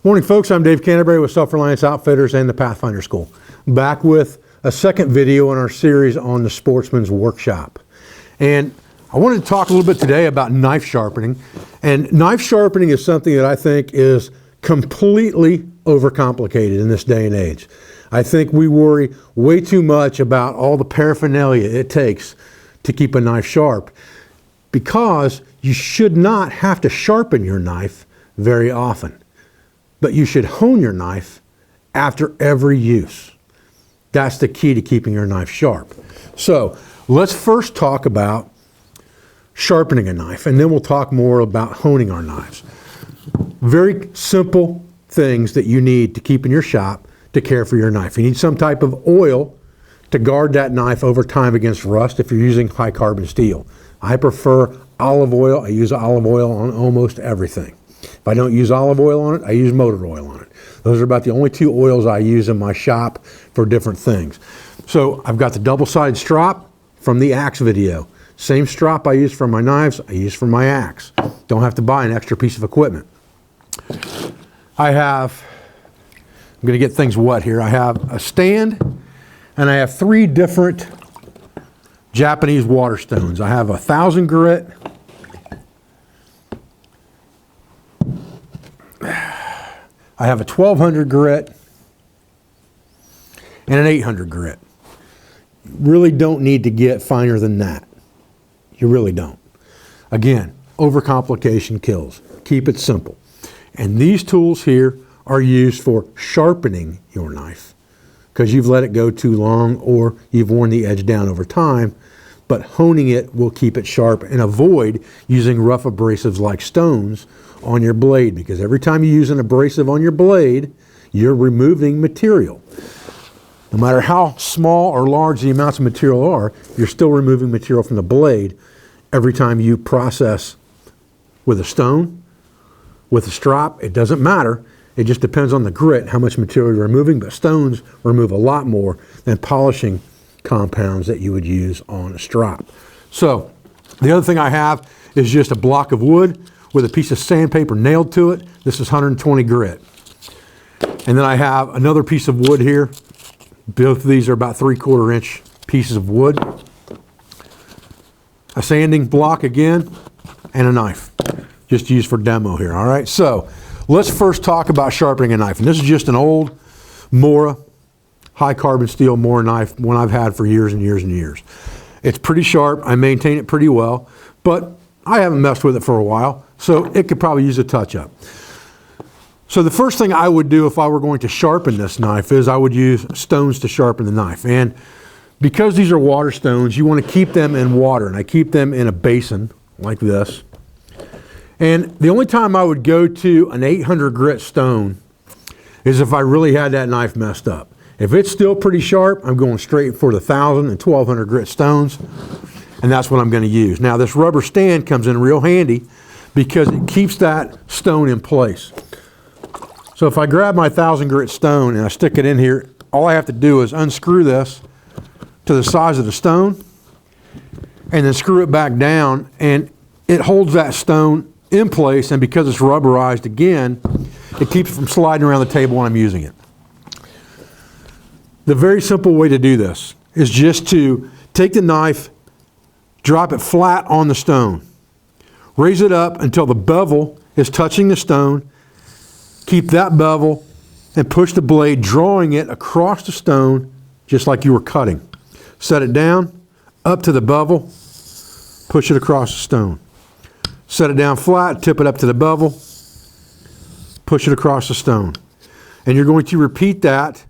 Morning folks, I'm Dave Canterbury with Self-Reliance Outfitters and the Pathfinder School. Back with a second video in our series on the Sportsman's Workshop. And I wanted to talk a little bit today about knife sharpening. And knife sharpening is something that I think is completely overcomplicated in this day and age. I think we worry way too much about all the paraphernalia it takes to keep a knife sharp, because you should not have to sharpen your knife very often. But you should hone your knife after every use. That's the key to keeping your knife sharp. So let's first talk about sharpening a knife, and then we'll talk more about honing our knives. Very simple things that you need to keep in your shop to care for your knife. You need some type of oil to guard that knife over time against rust if you're using high carbon steel. I prefer olive oil. I use olive oil on almost everything. If I don't use olive oil on it, I use motor oil on it. Those are about the only two oils I use in my shop for different things. So I've got the double-sided strop from the axe video. Same strop I use for my knives, I use for my axe. Don't have to buy an extra piece of equipment. I'm going to get things wet here. I have a stand, and I have 3 different Japanese water stones. I have a 1,000 grit, I have a 1,200 grit, and an 800 grit. You really don't need to get finer than that. You really don't. Again, overcomplication kills. Keep it simple. And these tools here are used for sharpening your knife, because you've let it go too long or you've worn the edge down over time. But honing it will keep it sharp, and avoid using rough abrasives like stones on your blade, because every time you use an abrasive on your blade, you're removing material. No matter how small or large the amounts of material are, you're still removing material from the blade every time you process with a stone, with a strop. It doesn't matter. It just depends on the grit, how much material you're removing, but stones remove a lot more than polishing compounds that you would use on a strop. So the other thing I have is just a block of wood with a piece of sandpaper nailed to it. This is 120 grit. And then I have another piece of wood here. Both of these are about 3/4 inch pieces of wood. A sanding block again, and a knife, just used for demo here. All right, so let's first talk about sharpening a knife. And this is just an old Mora high carbon steel Mora knife, one I've had for years and years and years. It's pretty sharp. I maintain it pretty well, but I haven't messed with it for a while, so it could probably use a touch-up. So the first thing I would do if I were going to sharpen this knife is I would use stones to sharpen the knife. And because these are water stones, you want to keep them in water, and I keep them in a basin like this. And the only time I would go to an 800 grit stone is if I really had that knife messed up. If it's still pretty sharp, I'm going straight for the 1,000 and 1,200 grit stones, and that's what I'm going to use. Now this rubber stand comes in real handy because it keeps that stone in place. So if I grab my 1,000 grit stone and I stick it in here, all I have to do is unscrew this to the size of the stone and then screw it back down, and it holds that stone in place, and because it's rubberized again, it keeps it from sliding around the table when I'm using it. The very simple way to do this is just to take the knife, drop it flat on the stone, raise it up until the bevel is touching the stone, keep that bevel, and push the blade, drawing it across the stone just like you were cutting. Set it down, up to the bevel, push it across the stone. Set it down flat, tip it up to the bevel, push it across the stone. And you're going to repeat that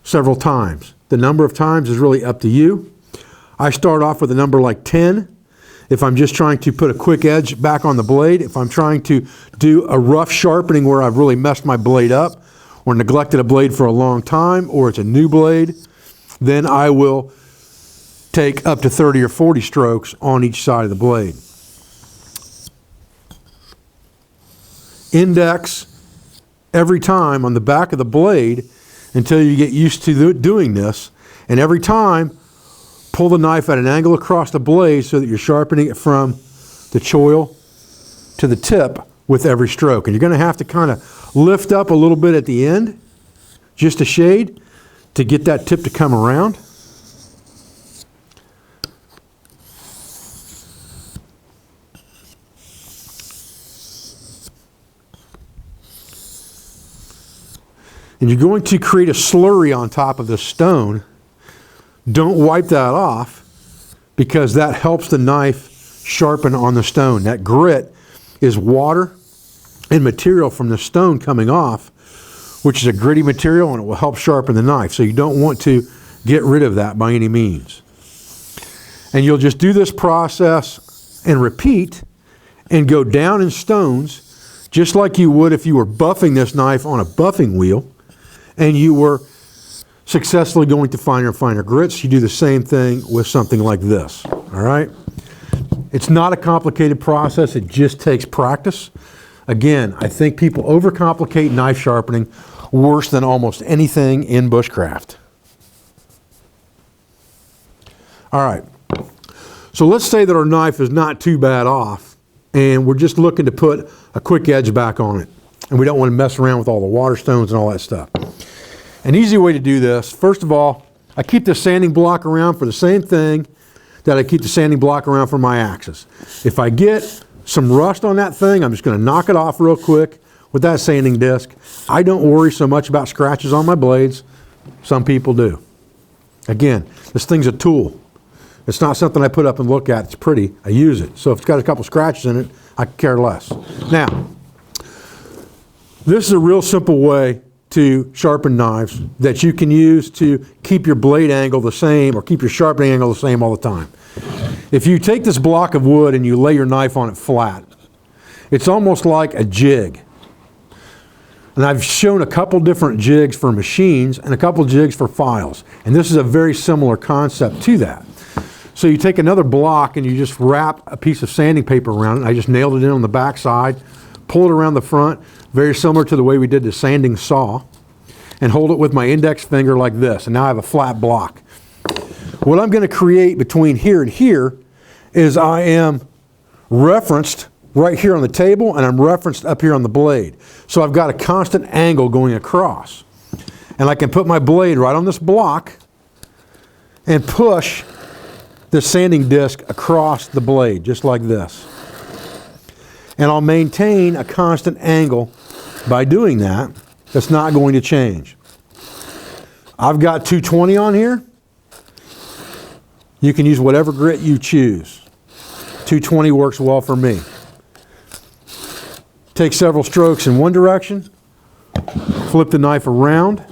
several times. The number of times is really up to you. I start off with a number like 10 if I'm just trying to put a quick edge back on the blade. If I'm trying to do a rough sharpening where I've really messed my blade up or neglected a blade for a long time, or it's a new blade, then I will take up to 30 or 40 strokes on each side of the blade. Index every time on the back of the blade until you get used to doing this, and every time pull the knife at an angle across the blade so that you're sharpening it from the choil to the tip with every stroke. And you're going to have to kind of lift up a little bit at the end, just a shade, to get that tip to come around. And you're going to create a slurry on top of the stone. Don't wipe that off, because that helps the knife sharpen on the stone. That grit is water and material from the stone coming off, which is a gritty material, and it will help sharpen the knife. So you don't want to get rid of that by any means. And you'll just do this process and repeat and go down in stones just like you would if you were buffing this knife on a buffing wheel and you were successfully going to finer and finer grits. You do the same thing with something like this, all right? It's not a complicated process, it just takes practice. Again, I think people overcomplicate knife sharpening worse than almost anything in bushcraft. All right, so let's say that our knife is not too bad off and we're just looking to put a quick edge back on it, and we don't want to mess around with all the water stones and all that stuff. An easy way to do this, first of all, I keep the sanding block around for the same thing that I keep the sanding block around for my axes. If I get some rust on that thing, I'm just going to knock it off real quick with that sanding disc. I don't worry so much about scratches on my blades. Some people do. Again, this thing's a tool. It's not something I put up and look at. It's pretty. I use it. So if it's got a couple scratches in it, I could care less. Now, this is a real simple way to sharpen knives that you can use to keep your blade angle the same or keep your sharpening angle the same all the time. If you take this block of wood and you lay your knife on it flat, it's almost like a jig. And I've shown a couple different jigs for machines and a couple jigs for files. And this is a very similar concept to that. So you take another block and you just wrap a piece of sanding paper around it. I just nailed it in on the back side, pull it around the front, very similar to the way we did the sanding saw, and hold it with my index finger like this. And now I have a flat block. What I'm going to create between here and here is I am referenced right here on the table, and I'm referenced up here on the blade. So I've got a constant angle going across. And I can put my blade right on this block and push the sanding disc across the blade, just like this. And I'll maintain a constant angle by doing that. That's not going to change. I've got 220 on here. You can use whatever grit you choose. 220 works well for me. Take several strokes in one direction, flip the knife around,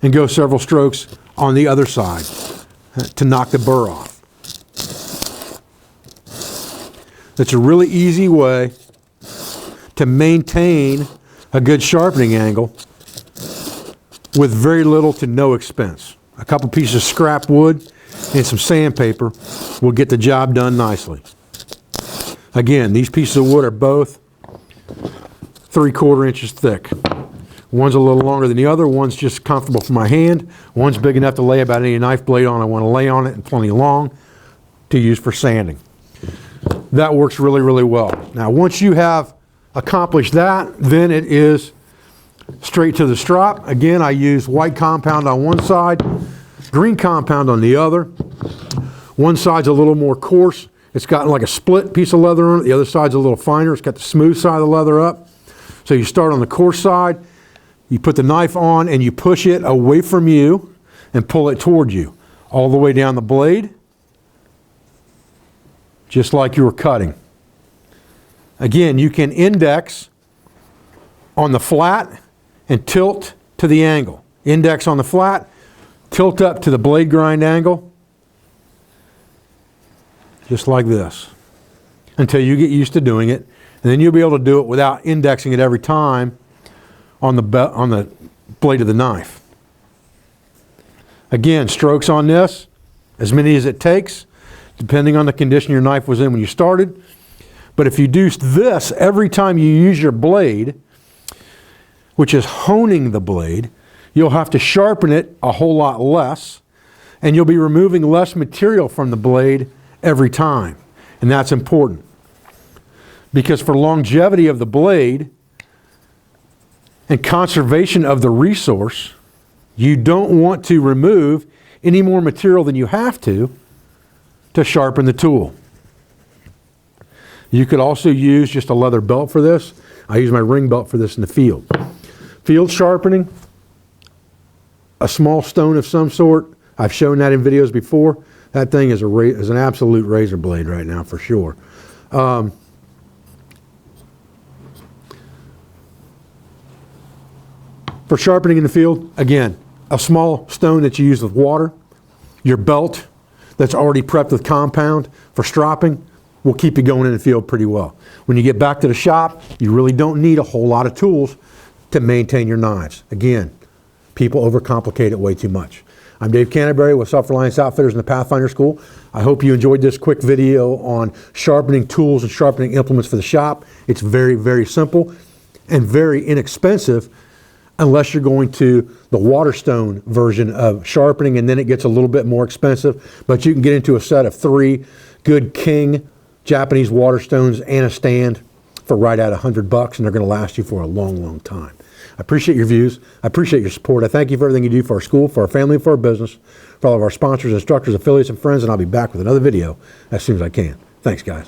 and go several strokes on the other side to knock the burr off. It's a really easy way to maintain a good sharpening angle with very little to no expense. A couple pieces of scrap wood and some sandpaper will get the job done nicely. Again, these pieces of wood are both 3/4 inches thick. One's a little longer than the other, one's just comfortable for my hand, one's big enough to lay about any knife blade on I want to lay on it, and plenty long to use for sanding. That works really, really well. Now once you have accomplished that, then it is straight to the strop. Again, I use white compound on one side, green compound on the other. One side's a little more coarse. It's got like a split piece of leather on it. The other side's a little finer. It's got the smooth side of the leather up. So you start on the coarse side, you put the knife on and you push it away from you and pull it toward you all the way down the blade, just like you were cutting. Again, you can index on the flat and tilt to the angle. Index on the flat, tilt up to the blade grind angle, just like this, until you get used to doing it. And then you'll be able to do it without indexing it every time on the blade of the knife. Again, strokes on this, as many as it takes, depending on the condition your knife was in when you started. But if you do this every time you use your blade, which is honing the blade, you'll have to sharpen it a whole lot less, and you'll be removing less material from the blade every time. And that's important. because for longevity of the blade and conservation of the resource, you don't want to remove any more material than you have to sharpen the tool. You could also use just a leather belt for this. I use my ring belt for this in the field. Field sharpening, a small stone of some sort. I've shown that in videos before. That thing is an absolute razor blade right now for sure. For sharpening in the field, again, a small stone that you use with water, your belt that's already prepped with compound for stropping will keep you going in the field pretty well. When you get back to the shop, you really don't need a whole lot of tools to maintain your knives. Again, people overcomplicate it way too much. I'm Dave Canterbury with Self-Reliance Outfitters in the Pathfinder School. I hope you enjoyed this quick video on sharpening tools and sharpening implements for the shop. It's very, very simple and very inexpensive, unless you're going to the Waterstone version of sharpening, and then it gets a little bit more expensive. But you can get into a set of 3 good King Japanese Waterstones and a stand for right at $100, and they're going to last you for a long, long time. I appreciate your views. I appreciate your support. I thank you for everything you do for our school, for our family, for our business, for all of our sponsors, instructors, affiliates, and friends, and I'll be back with another video as soon as I can. Thanks, guys.